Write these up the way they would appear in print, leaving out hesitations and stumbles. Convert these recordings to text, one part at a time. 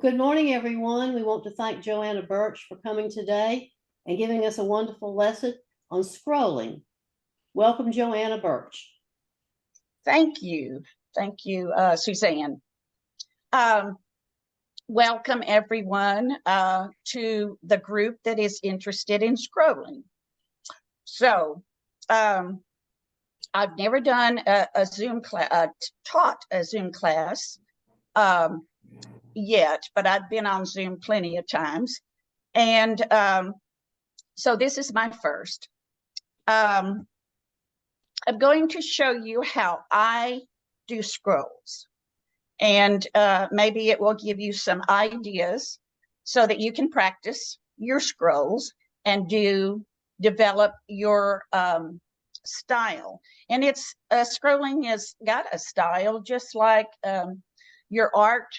Well, good morning, everyone. We want to thank Joanna Burch for coming today and giving us a wonderful lesson on scrolling. Welcome, Joanna Burch. Thank you. Thank you, Suzanne. Welcome, everyone, to the group that is interested in scrolling. So, I've never done a Zoom class, taught a Zoom class yet, but I've been on Zoom plenty of times. And so this is my first. I'm going to show you how I do scrolls. And maybe it will give you some ideas so that you can practice your scrolls and develop your style. And it's scrolling has got a style, just like your art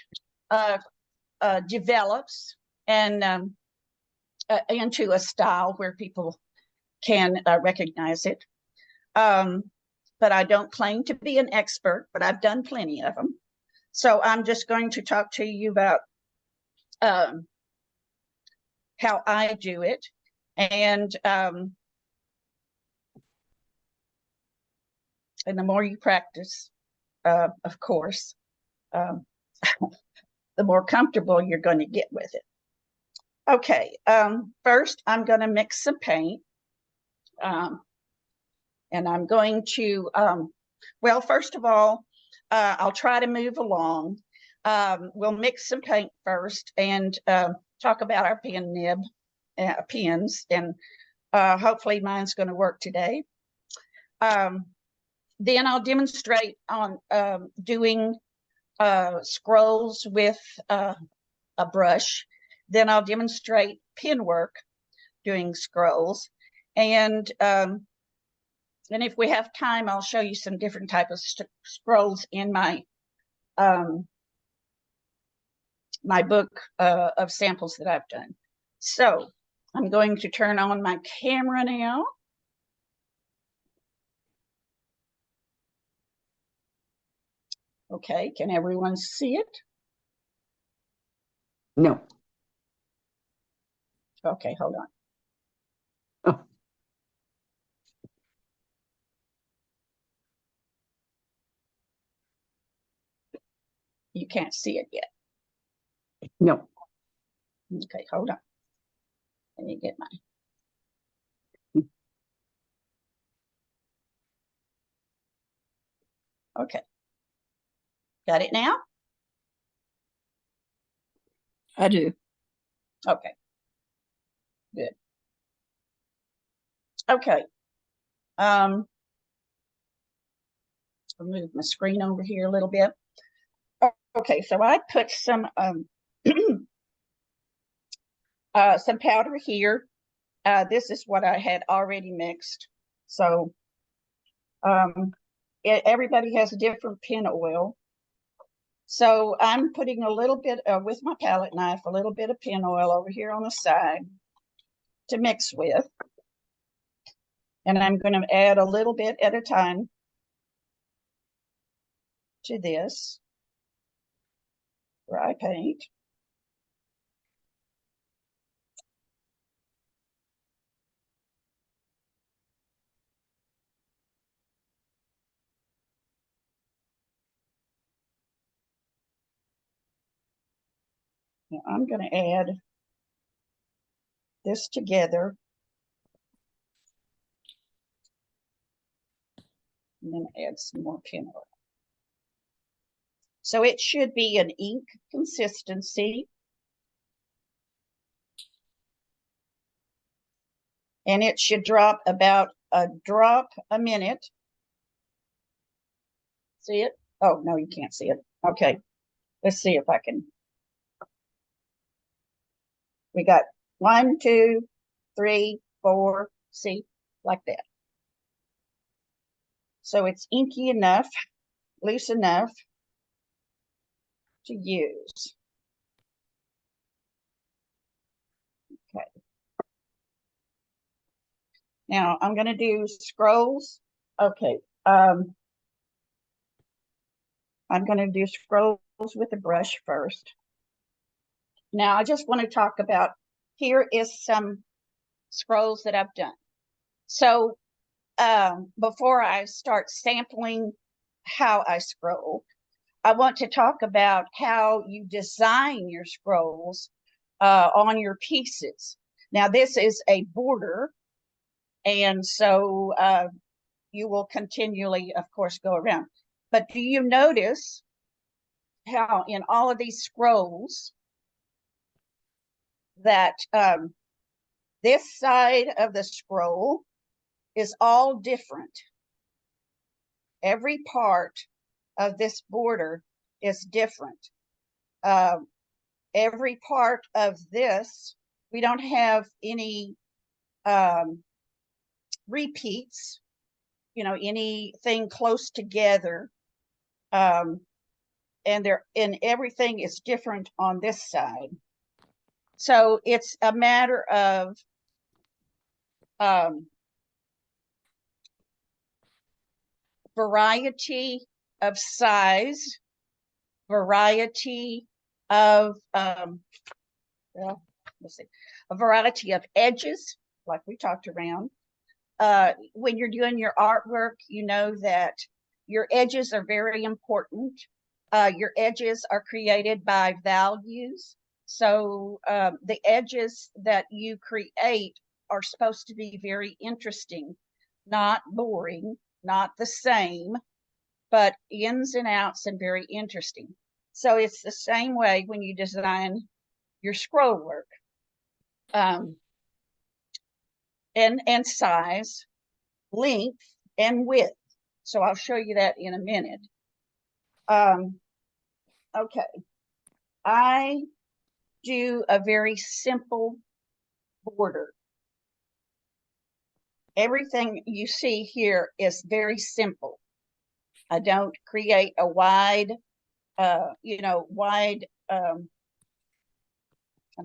develops and into a style where people can recognize it. But I don't claim to be an expert, but I've done plenty of them. So I'm just going to talk to you about how I do it. And the more you practice, of course, the more comfortable you're going to get with it. Okay, first I'm going to mix some paint. And I'm going to, well, first of all, I'll try to move along. We'll mix some paint first and talk about our pen nib pens, and hopefully mine's going to work today. Then I'll demonstrate on doing scrolls with a brush. Then I'll demonstrate Penwork doing scrolls, and if we have time, I'll show you some different type of scrolls in my my book of samples that I've done. So I'm going to turn on my camera now. Okay, can everyone see it? No. Okay, hold on. Oh. You can't see it yet. No. Okay, hold on. Let me get my. Okay. Got it now? I do. Okay. Good. Okay. I'll move my screen over here a little bit. Okay, so I put some powder here. This is what I had already mixed. So everybody has a different pen oil. So I'm putting a little bit with my palette knife, a little bit of pen oil over here on the side to mix with. And I'm going to add a little bit at a time to this where I paint. Now I'm going to add this together. And then add some more pen oil. So it should be an ink consistency. And it should drop about a drop a minute. See it? Oh, no, you can't see it. Okay, let's see if I can. We got 1, 2, 3, 4, see, like that. So it's inky enough, loose enough to use. Okay. Now I'm going to do scrolls. Okay. I'm going to do scrolls with a brush first. Now I just want to talk about, here is some scrolls that I've done. So before I start sampling how I scroll, I want to talk about how you design your scrolls on your pieces. Now this is a border, and so you will continually, of course, go around. But do you notice how in all of these scrolls that this side of the scroll is all different? Every part of this border is different. Every part of this, we don't have any repeats, you know, anything close together. And everything is different on this side. So it's a matter of variety of size, variety of well, let's see, a variety of edges, like we talked around. When you're doing your artwork, you know that your edges are very important. Your edges are created by values. So the edges that you create are supposed to be very interesting, not boring, not the same, but ins and outs and very interesting. So it's the same way when you design your scroll work. And size, length, and width. So I'll show you that in a minute. Okay, I do a very simple border. Everything you see here is very simple. I don't create a wide, wide, I'm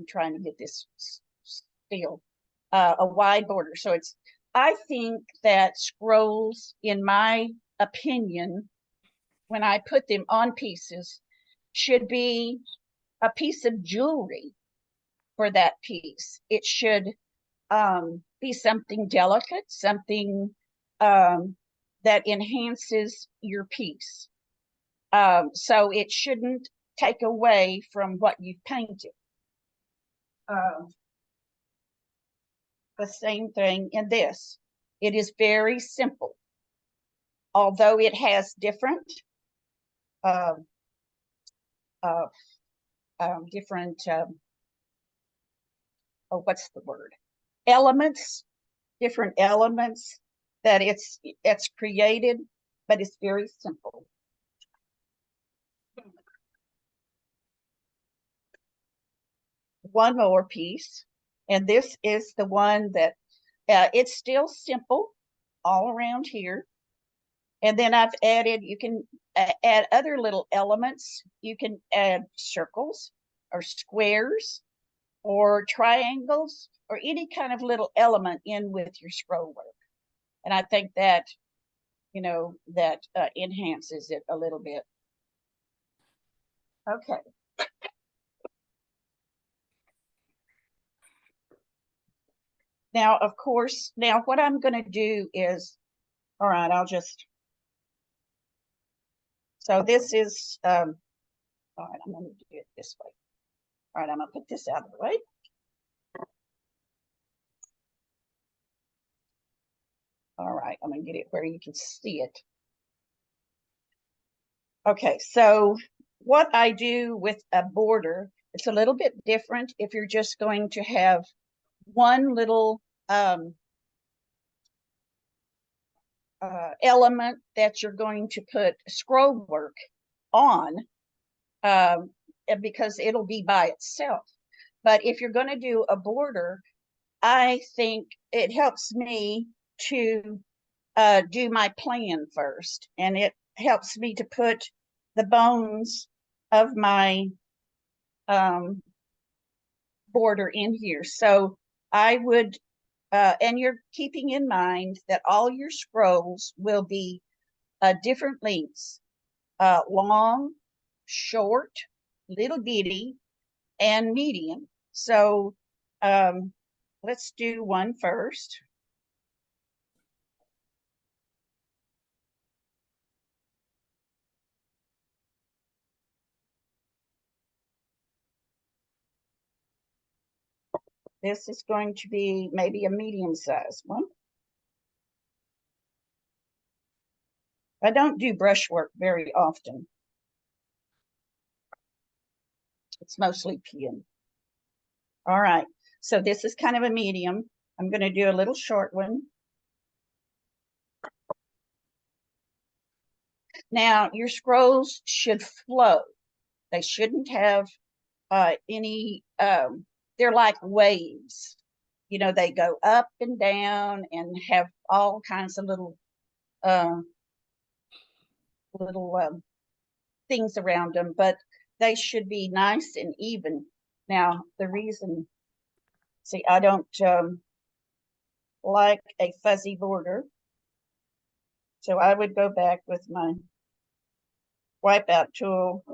trying to get this still, a wide border. So I think that scrolls, in my opinion, when I put them on pieces, should be a piece of jewelry for that piece. It should be something delicate, something that enhances your piece. So it shouldn't take away from what you've painted. The same thing in this. It is very simple. Although it has different what's the word? Elements, different elements that it's created, but it's very simple. One more piece, and this is the one that it's still simple all around here. And then I've added, you can add other little elements. You can add circles or squares or triangles or any kind of little element in with your scroll work. And I think that, that enhances it a little bit. Okay. Now, of course, what I'm going to do is, all right, so this is, all right, I'm going to do it this way. All right, I'm going to put this out of the way. All right, I'm going to get it where you can see it. Okay, so what I do with a border, it's a little bit different if you're just going to have one little element that you're going to put scroll work on, because it'll be by itself. But if you're going to do a border, I think it helps me to do my plan first, and it helps me to put the bones of my border in here. So I would, and you're keeping in mind that all your scrolls will be different lengths, long, short, little bitty, and medium. So let's do one first. This is going to be maybe a medium-sized one. I don't do brushwork very often. It's mostly pen. All right, so this is kind of a medium. I'm going to do a little short one. Now, your scrolls should flow. They shouldn't have any, they're like waves. You know, they go up and down and have all kinds of little things around them, but they should be nice and even. Now, the reason, see, I don't like a fuzzy border, so I would go back with my wipeout tool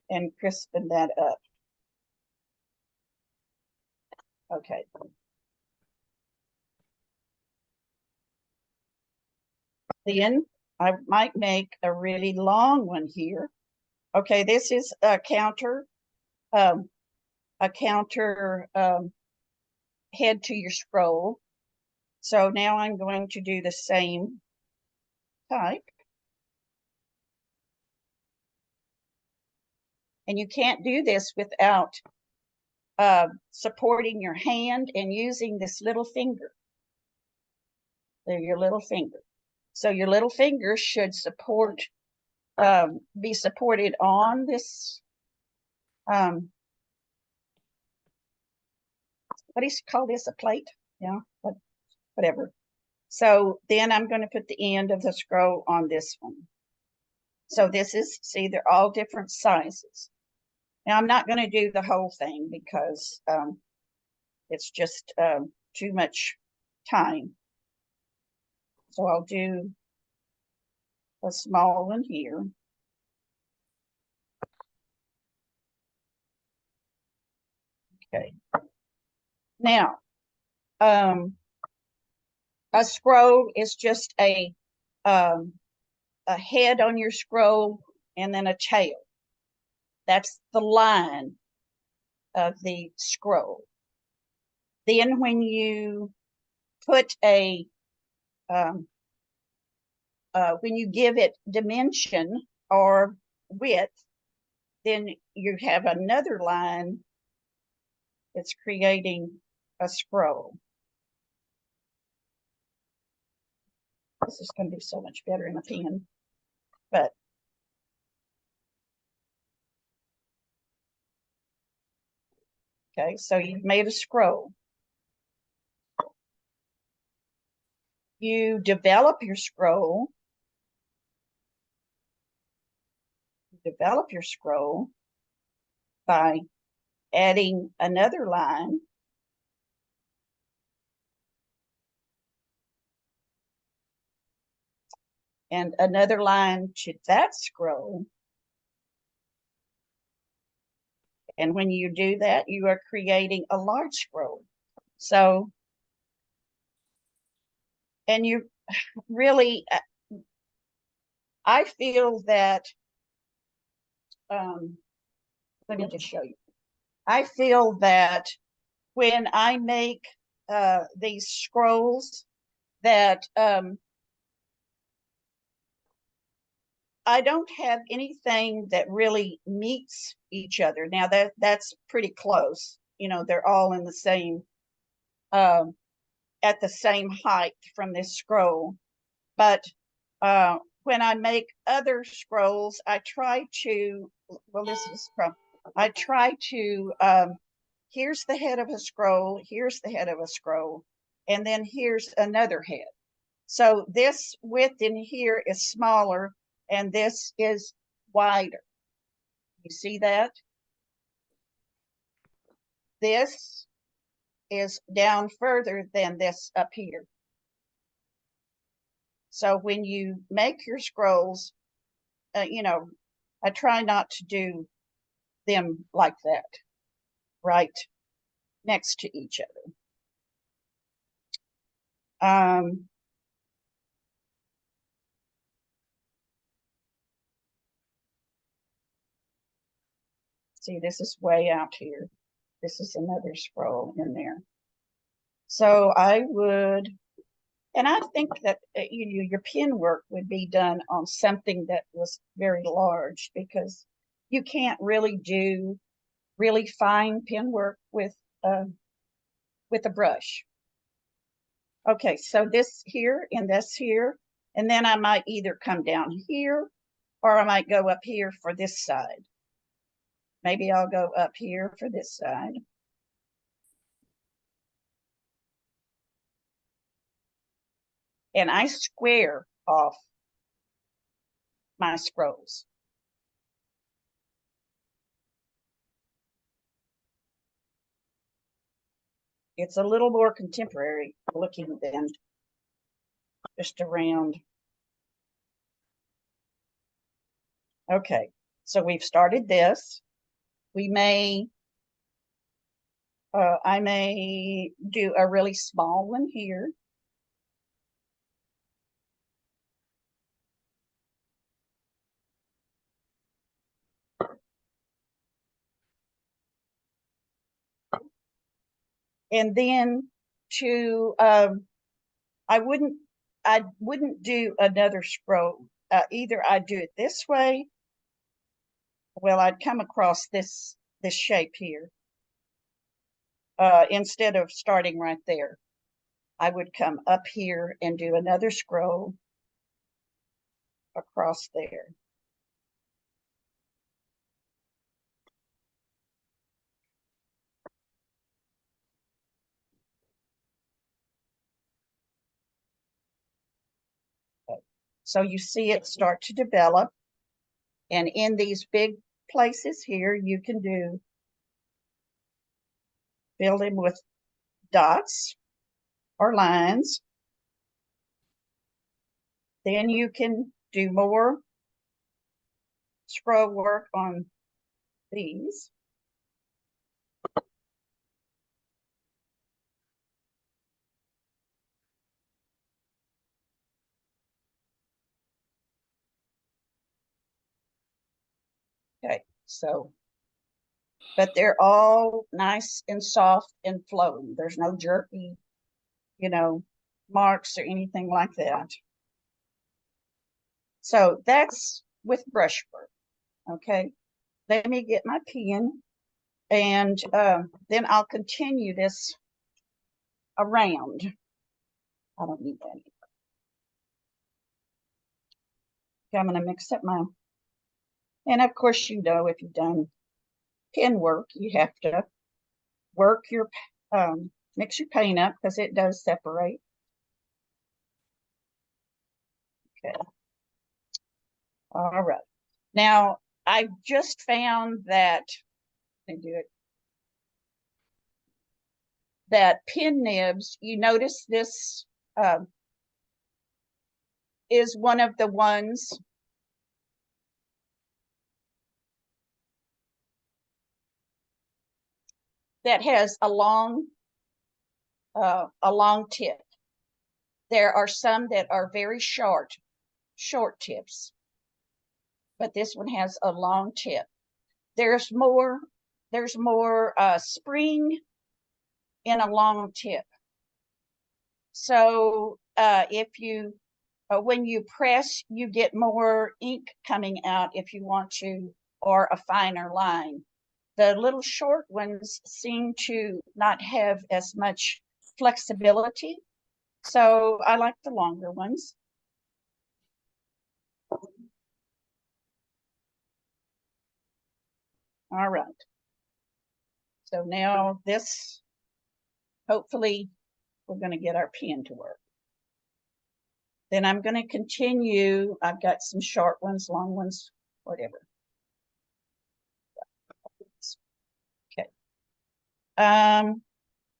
and crispen that up. Okay. Then I might make a really long one here. Okay, this is a counter head to your scroll. So now I'm going to do the same type. And you can't do this without supporting your hand and using this little finger. There, your little finger. So your little finger should support, be supported on this, what do you call this, a plate? Yeah, whatever. So then I'm going to put the end of the scroll on this one. So this is, see, they're all different sizes. Now I'm not going to do the whole thing because it's just too much time. So I'll do a small one here. Okay. Now, a scroll is just a head on your scroll and then a tail. That's the line of the scroll. Then when you put a, when you give it dimension or width, then you have another line that's creating a scroll. This is going to be so much better in a pen, but okay, so you've made a scroll. You develop your scroll. Develop your scroll by adding another line and another line to that scroll. And when you do that, you are creating a large scroll. So, and you really, I feel that, let me just show you. I feel that when I make these scrolls that I don't have anything that really meets each other. Now that's pretty close. You know, they're all in the same, at the same height from this scroll. But when I make other scrolls, I try to, well, this is from, I try to, here's the head of a scroll, here's the head of a scroll, and then here's another head. So this width in here is smaller and this is wider. You see that? This is down further than this up here. So when you make your scrolls, you know, I try not to do them like that, right next to each other. See, this is way out here. This is another scroll in there. So I would, and I think that your pin work would be done on something that was very large, because you can't really do really fine pin work with a brush. Okay, so this here and this here, and then I might either come down here or I might go up here for this side. Maybe I'll go up here for this side. And I square off my scrolls. It's a little more contemporary looking than just around. Okay, so we've started this. We may, I may do a really small one here. And then to, I wouldn't do another scroll. Either I'd do it this way. Well, I'd come across this shape here. Instead of starting right there, I would come up here and do another scroll across there. So you see it start to develop. And in these big places here, you can fill them with dots or lines. Then you can do more scroll work on these. Okay, so, but they're all nice and soft and flowing. There's no jerky, marks or anything like that. So that's with brushwork. Okay, let me get my pen, and then I'll continue this around. I don't need that anymore. Okay, I'm going to mix up my, and of course, if you've done pen work, you have to work your, mix your paint up because it does separate. Okay. All right. Now, I just found that, that pin nibs, you notice this is one of the ones that has a long tip. There are some that are very short tips, but this one has a long tip. There's more spring in a long tip. So if you when you press, you get more ink coming out if you want to, or a finer line. The little short ones seem to not have as much flexibility, so I like the longer ones. All right. So now this, hopefully, we're going to get our pen to work. Then I'm going to continue. I've got some short ones, long ones, whatever. Okay.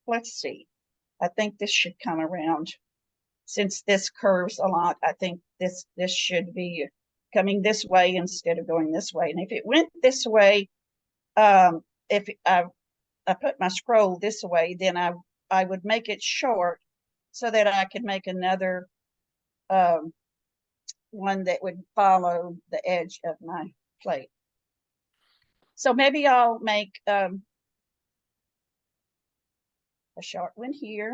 Let's see. I think this should come around. Since this curves a lot, I think this should be coming this way instead of going this way. And if it went this way, if I put my scroll this way, then I would make it short so that I could make another one that would follow the edge of my plate. So maybe I'll make a short one here.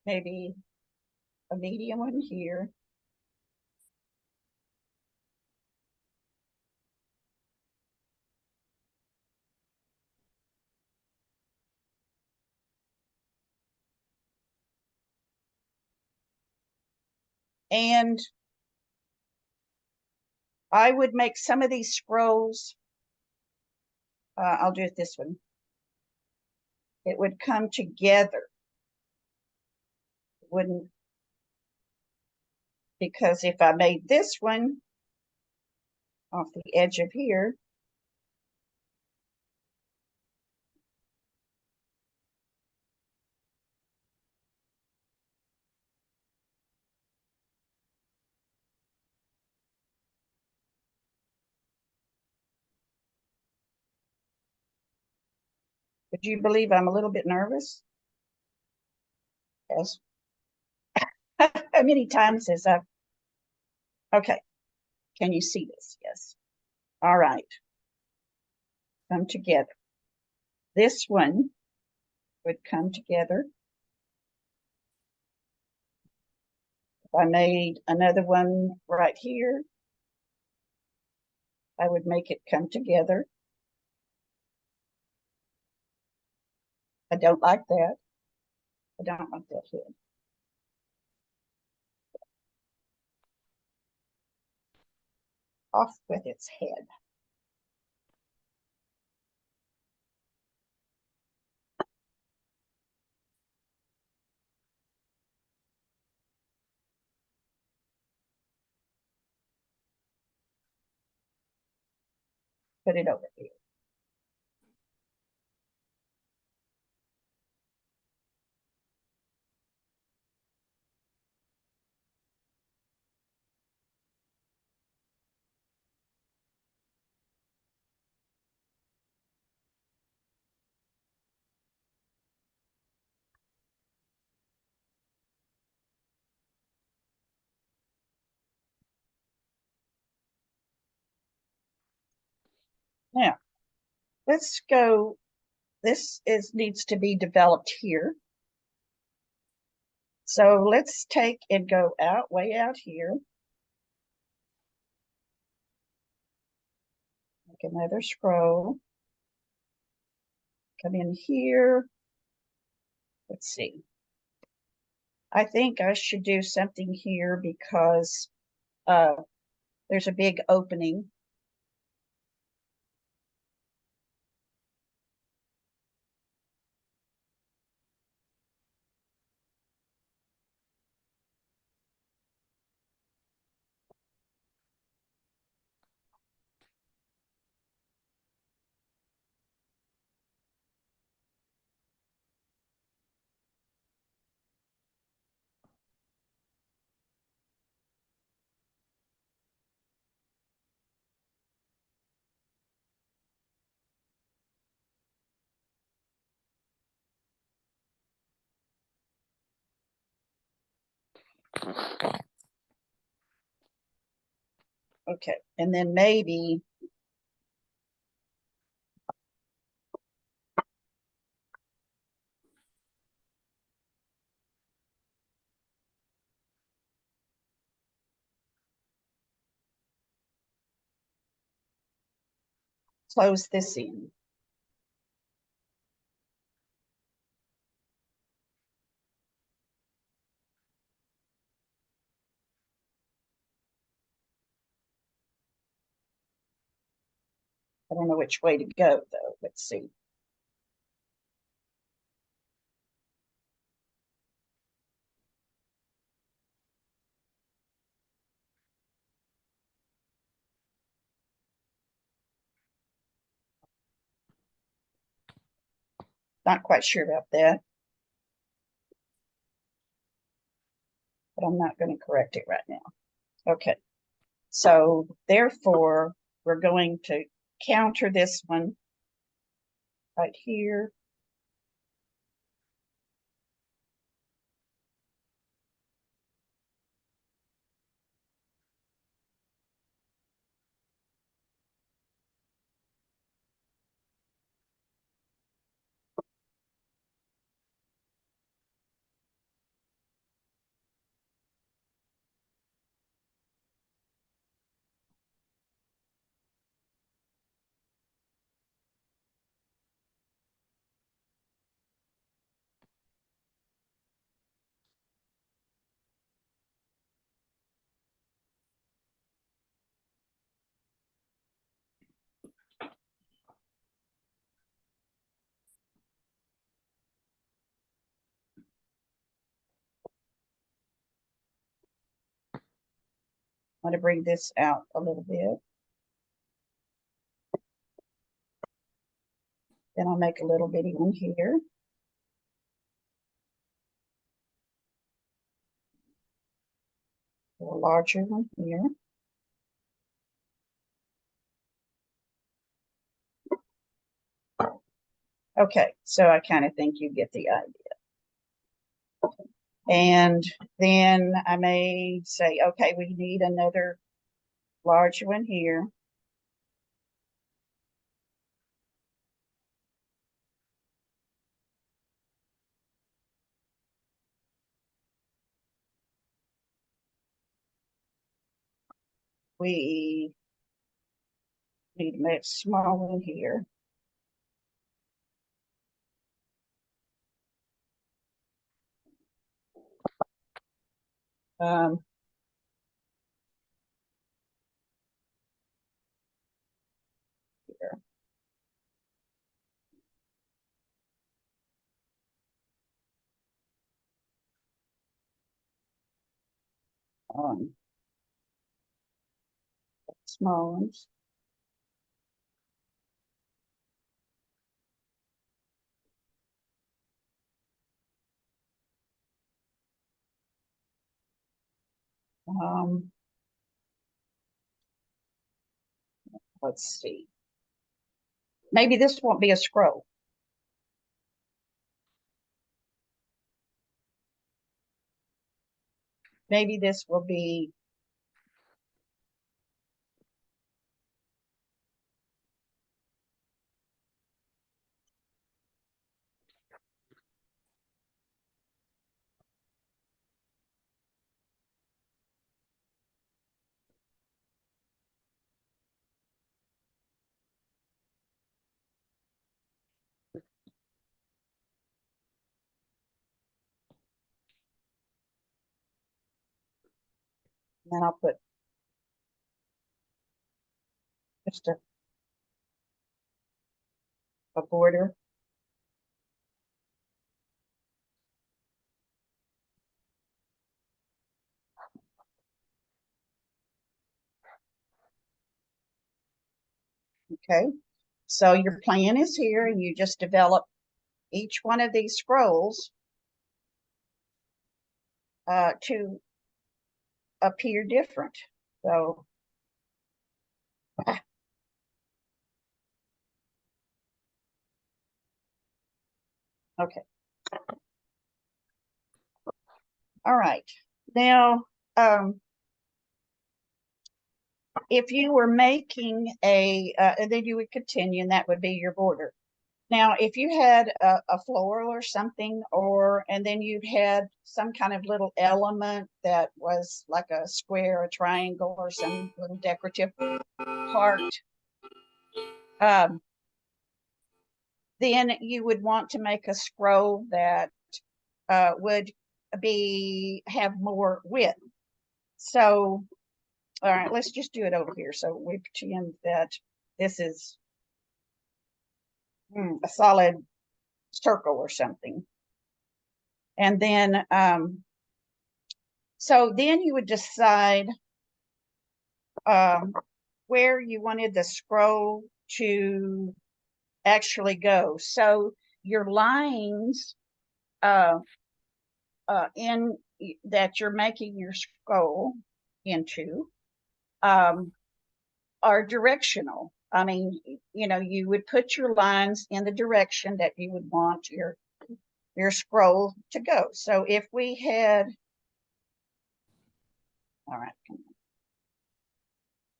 Maybe a medium one here. And I would make some of these scrolls. I'll do it this one. It would come together. It wouldn't, because if I made this one off the edge of here, would you believe I'm a little bit nervous? Yes. How many times has I've, okay. Can you see this? Yes. All right. Come together. This one would come together. If I made another one right here, I would make it come together. I don't like that. I don't like that head. Off with its head. Put it over here. Now, let's go. This needs to be developed here. So let's take and go out, way out here. Make another scroll. Come in here. Let's see. I think I should do something here because there's a big opening. Okay, and then maybe close this in. I don't know which way to go though. Let's see. Not quite sure about that. But I'm not going to correct it right now. Okay. So therefore, we're going to counter this one right here. I'm going to bring this out a little bit. Then I'll make a little bitty one here. A larger one here. Okay, so I kind of think you get the idea. And then I may say, okay, we need another large one here. We need to make a small one here. Um, here. Small ones. Let's see. Maybe this won't be a scroll. Maybe this will be then I'll put just a border. Okay, so your plan is here, and you just develop each one of these scrolls to appear different. So okay. All right. Now, if you were making and then you would continue, and that would be your border. Now, if you had a floral or something, and then you'd had some kind of little element that was like a square, a triangle, or some little decorative part, then you would want to make a scroll that would have more width. So, all right, let's just do it over here. So we pretend that this is a solid circle or something. And then, so then you would decide where you wanted the scroll to actually go. So your lines in that you're making your scroll into are directional. I mean, you would put your lines in the direction that you would want your scroll to go. So if we had, all right,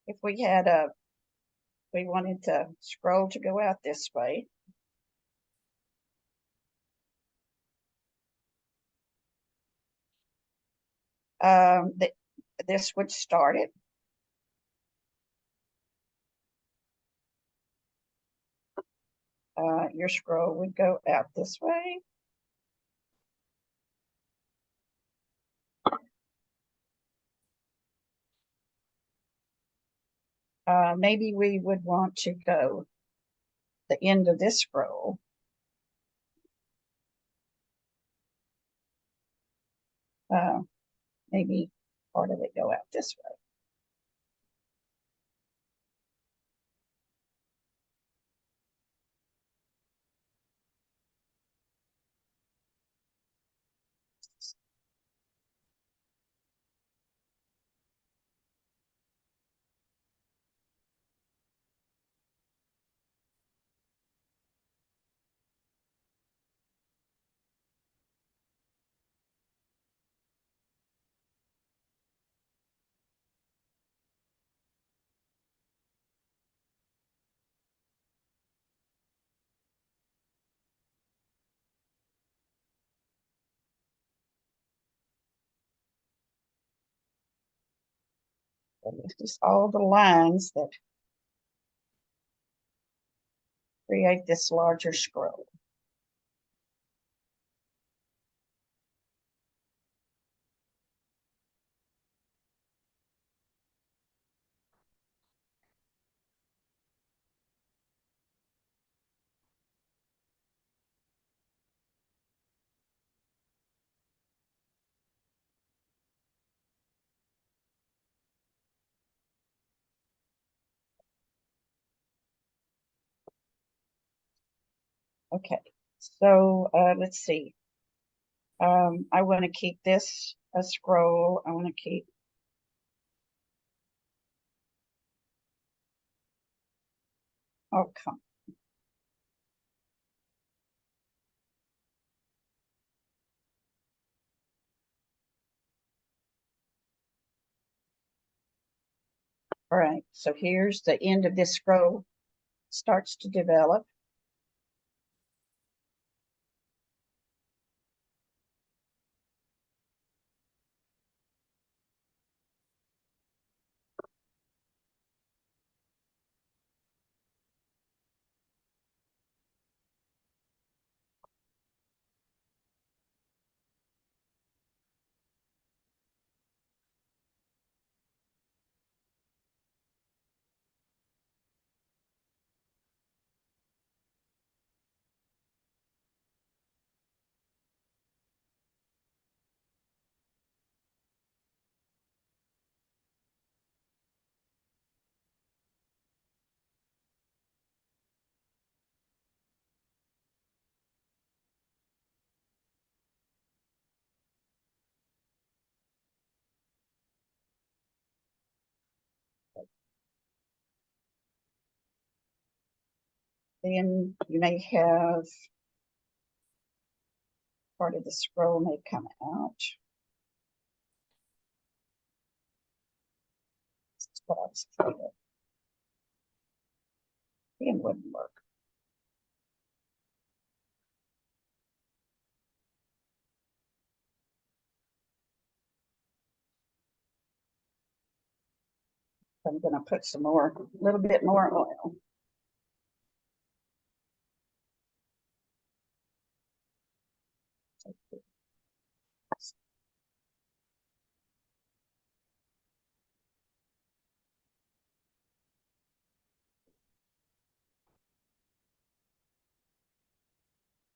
if we had we wanted the scroll to go out this way, this would start it. Your scroll would go out this way. Maybe we would want to go the end of this scroll. Maybe part of it go out this way. So this is all the lines that create this larger scroll. Okay, so let's see. I want to keep this a scroll. I want to keep come. All right, so here's the end of this scroll starts to develop. Then you may have part of the scroll may come out. That's what I was afraid of. It wouldn't work. I'm going to put some more, a little bit more oil.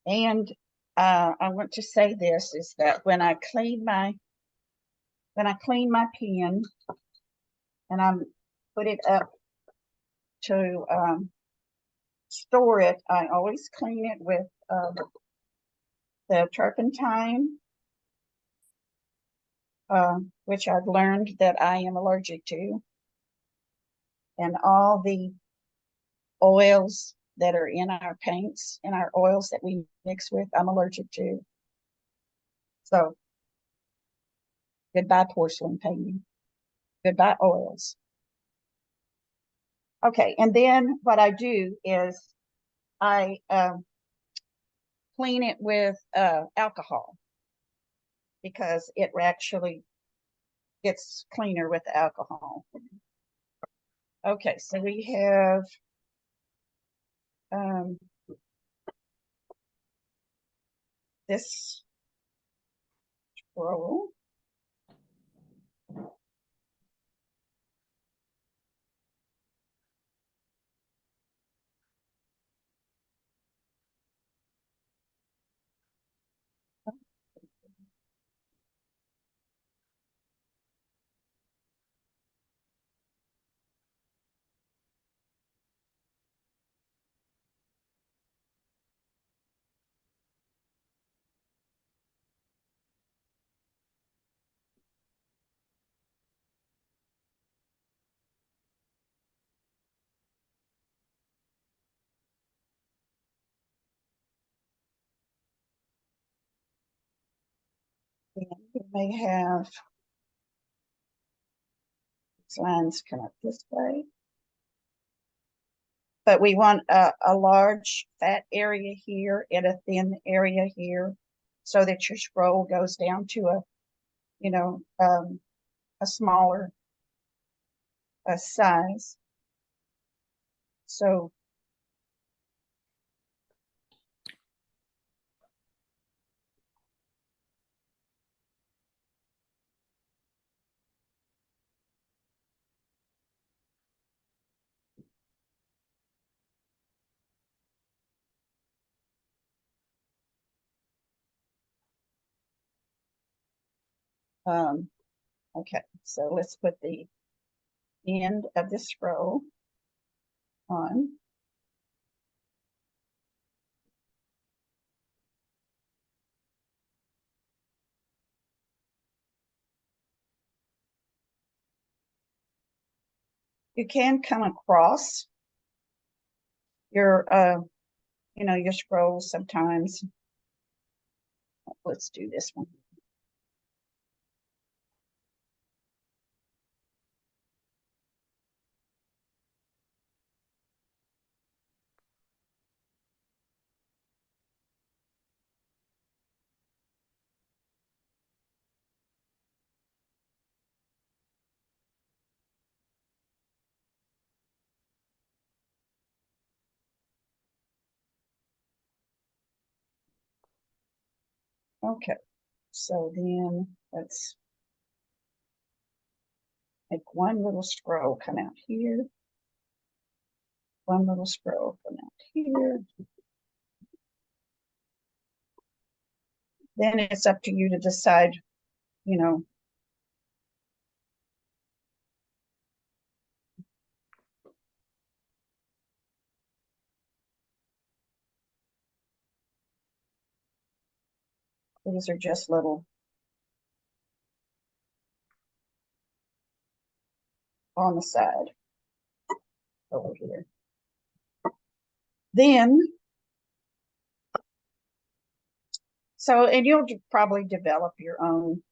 And I want to say this is that when I clean my pen and I put it up to store it, I always clean it with the turpentine, which I've learned that I am allergic to, and all the oils that are in our paints and our oils that we mix with, I'm allergic to. So goodbye porcelain painting, goodbye oils. Okay, and then what I do is I clean it with alcohol, because it actually gets cleaner with alcohol. Okay, so we have this scroll. And we may have these lines come up this way, but we want a large fat area here and a thin area here, so that your scroll goes down to a, you know, a smaller size. So okay, so let's put the end of the scroll on. You can come across your, you know, your scrolls sometimes. Let's do this one. Okay, so then let's make one little scroll come out here, one little scroll come out here. Then it's up to you to decide, you know, these are just little on the side over here. Then, so, and you'll probably develop your own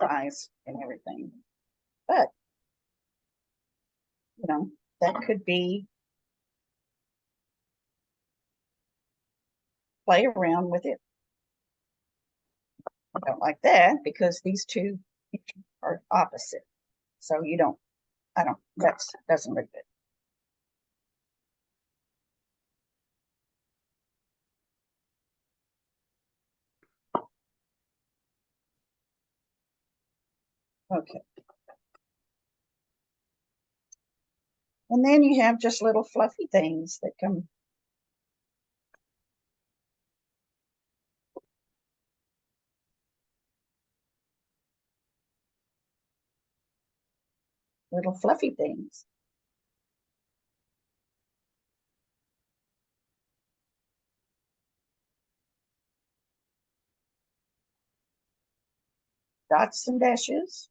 size and everything, but, you know, that could be, play around with it. I don't like that because these two are opposite. So you don't, I don't, that doesn't look good. Okay. And then you have just little fluffy things that come. little fluffy things. Dots and dashes.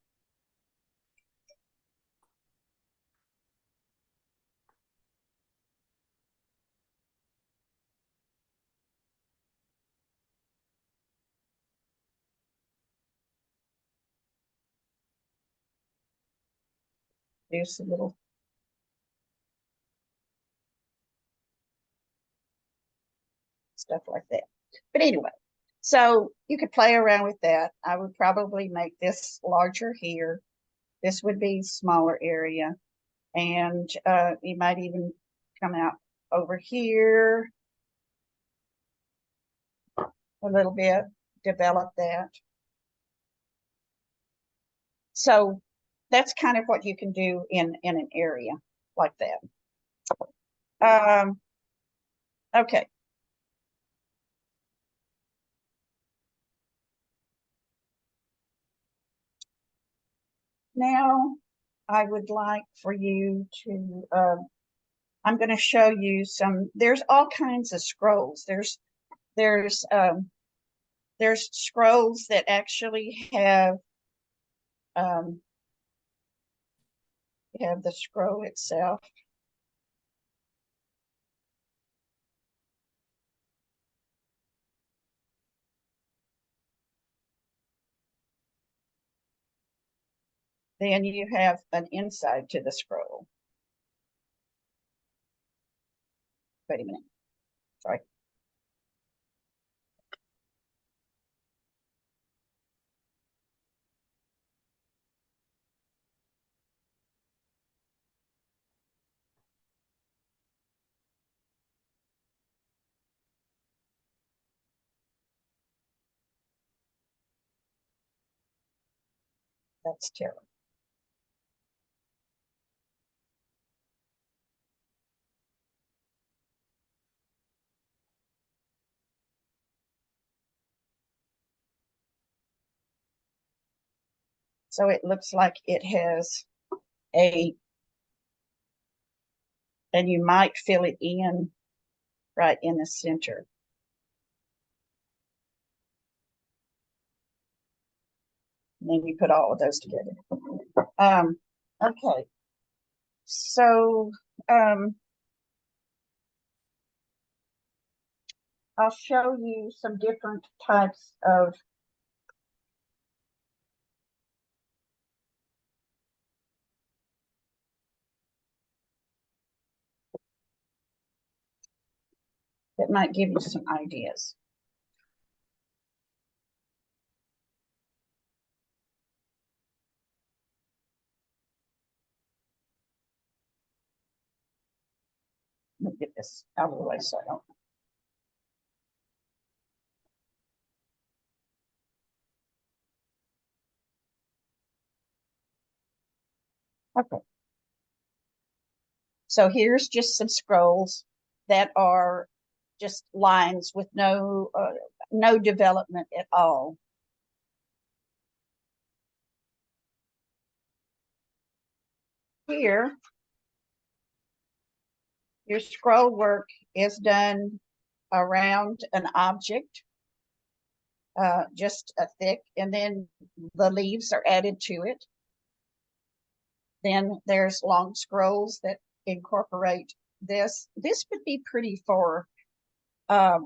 There's a little stuff like that. But anyway, so you could play around with that. I would probably make this larger here. This would be smaller area. And you might even come out over here a little bit, develop that. So that's kind of what you can do in an area like that. Okay. Now I would like for you to, I'm going to show you some, there's all kinds of scrolls. There's scrolls that actually have the scroll itself. Then you have an inside to the scroll. Wait a minute. Sorry. That's terrible. So it looks like it has and you might fill it in right in the center. And then you put all of those together. Okay. So I'll show you some different types of that might give you some ideas. Let me get this out of the way so I don't. Okay. So here's just some scrolls that are just lines with no development at all. Here, your scroll work is done around an object, just a thick, and then the leaves are added to it. Then there's long scrolls that incorporate this. This would be pretty for to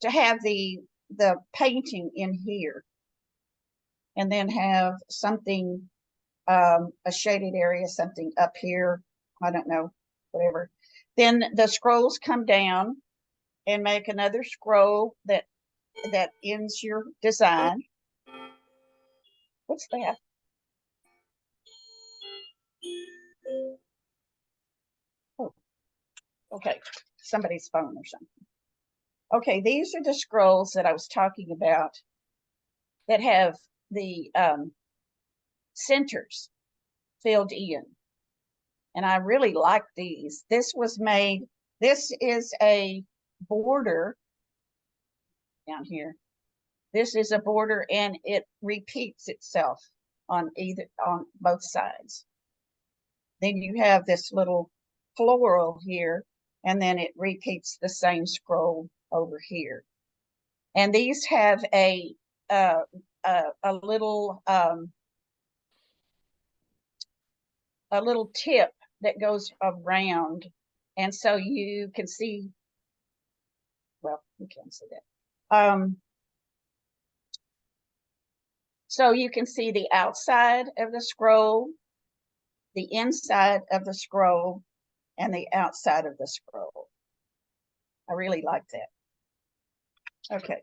have the painting in here, and then have something, a shaded area, something up here. I don't know, whatever. Then the scrolls come down and make another scroll that ends your design. What's that? Oh, okay, somebody's phone or something. Okay, these are the scrolls that I was talking about that have the centers filled in. And I really like these. This is a border down here. This is a border and it repeats itself on both sides. Then you have this little floral here, and then it repeats the same scroll over here. And these have a little tip that goes around, and so you can see. Well, you can't see that. So you can see the outside of the scroll, the inside of the scroll, and the outside of the scroll. I really like that. Okay.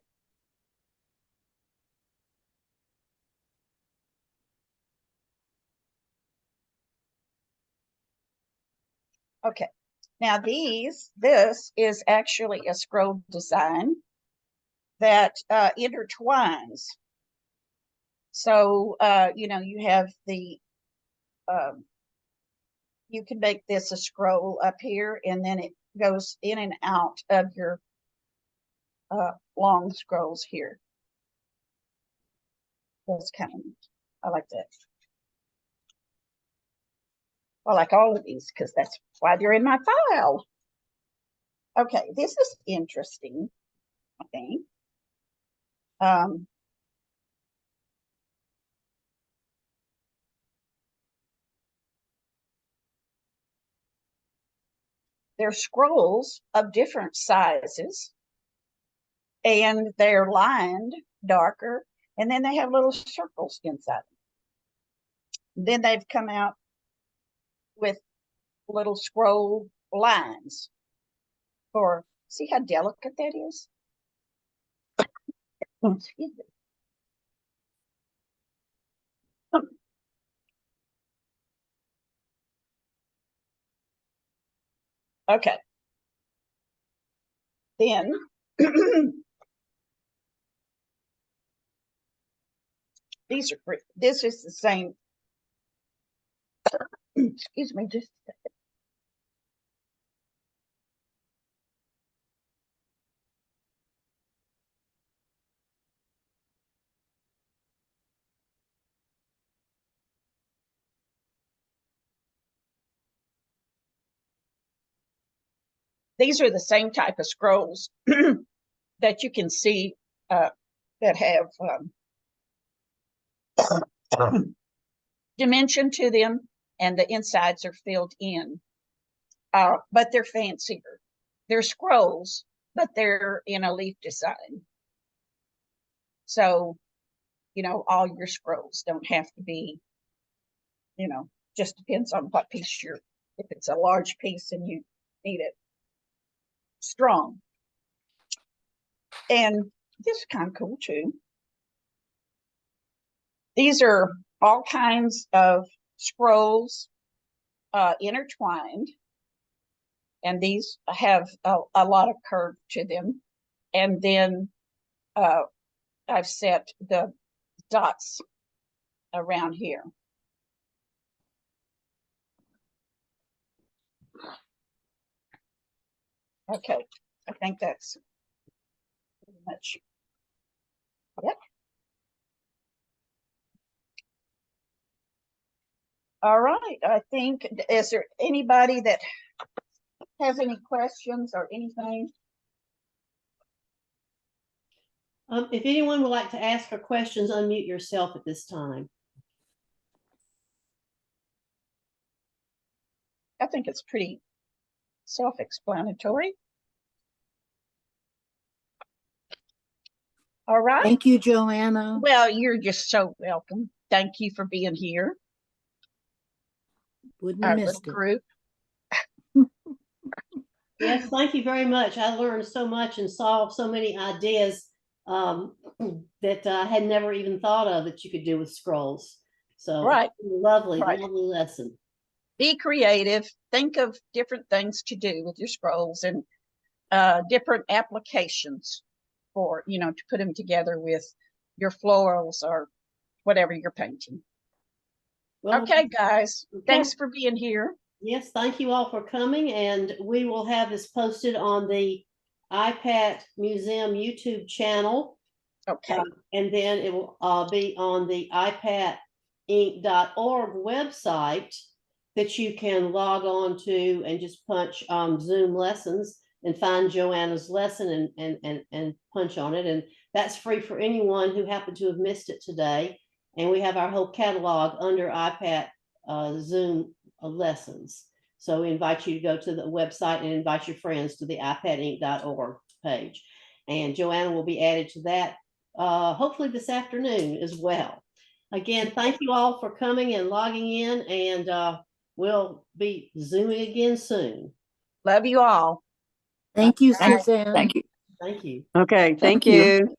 Okay. Now this is actually a scroll design that intertwines. So, you know, you have the, you can make this a scroll up here, and then it goes in and out of your long scrolls here. That's kind of neat. I like that. I like all of these because that's why they're in my file. Okay, this is interesting, I think. They're scrolls of different sizes, and they're lined darker, and then they have little circles inside. Then they've come out with little scroll lines for, see how delicate that is? Excuse me. Okay. Then these are great. This is the same. Excuse me, just a second. These are the same type of scrolls that you can see that have dimension to them, and the insides are filled in. But they're fancier. They're scrolls, but they're in a leaf design. So, you know, all your scrolls don't have to be, you know, just depends on what piece you're, if it's a large piece and you need it strong. And this is kind of cool too. These are all kinds of scrolls intertwined, and these have a lot of curve to them. And then I've set the dots around here. Okay, I think that's pretty much it. All right, I think, is there anybody that has any questions or anything? If anyone would like to ask for questions, unmute yourself at this time. I think it's pretty self-explanatory. All right. Thank you, Joanna. Well, you're just so welcome. Thank you for being here. Wouldn't Our have little missed it. group. Yes, thank you very much. I learned so much and saw so many ideas that I had never even thought of that you could do with scrolls. So Right. Lovely, Right. lovely lesson. Be creative. Think of different things to do with your scrolls and different applications for, you know, to put them together with your florals or whatever you're painting. Well, Okay, guys. Thanks for being here. yes, thank you all for coming, and we will have this posted on the iPad Museum YouTube channel. Okay. And then it will be on the iPad ipatinc.org website that you can log on to and just punch Zoom lessons and find Joanna's lesson and punch on it. And that's free for anyone who happened to have missed it today. And we have our whole catalog under iPad Zoom lessons. So we invite you to go to the website and invite your friends to the ipatinc.org page. And Joanna will be added to that hopefully this afternoon as well. Again, thank you all for coming and logging in, and we'll be Zooming again soon. Love you all. Thank you, Bye. Suzanne. Thank you. Thank you. Okay, Thank thank you. you.